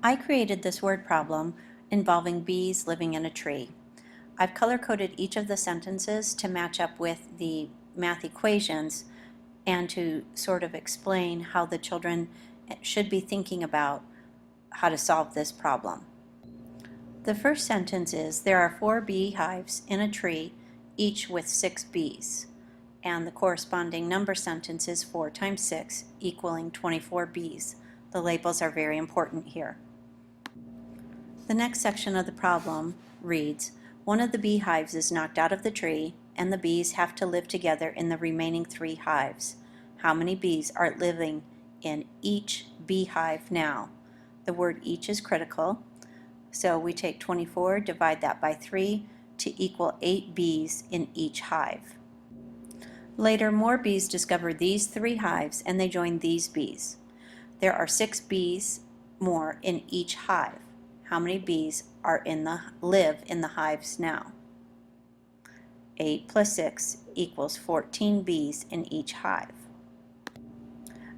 I created this word problem involving bees living in a tree. I've color-coded each of the sentences to match up with the math equations and to sort of explain how the children should be thinking about how to solve this problem. The first sentence is, there are 4 beehives in a tree, each with 6 bees. And the corresponding number sentence is 4 times 6 equaling 24 bees. The labels are very important here. The next section of the problem reads, one of the beehives is knocked out of the tree and the bees have to live together in the remaining 3 hives. How many bees are living in each beehive now? The word each is critical, so we take 24, divide that by 3 to equal 8 bees in each hive. Later, more bees discover these 3 hives and they join these bees. There are 6 bees more in each hive. How many bees live in the hives now? 8 plus 6 equals 14 bees in each hive.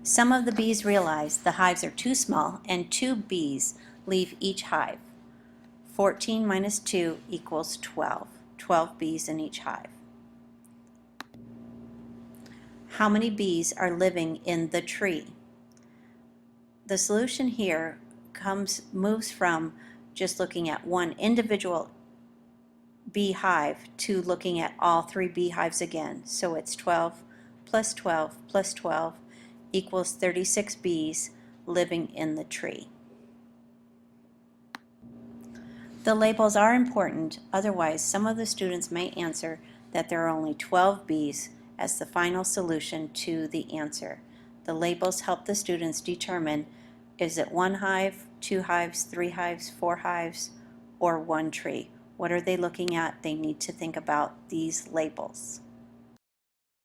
Some of the bees realize the hives are too small and 2 bees leave each hive. 14 minus 2 equals 12. 12 bees in each hive. How many bees are living in the tree? The solution here moves from just looking at one individual beehive to looking at all 3 beehives again. So it's 12 plus 12 plus 12 equals 36 bees living in the tree. The labels are important, otherwise some of the students may answer that there are only 12 bees as the final solution to the answer. The labels help the students determine, is it 1 hive, 2 hives, 3 hives, 4 hives, or 1 tree? What are they looking at? They need to think about these labels.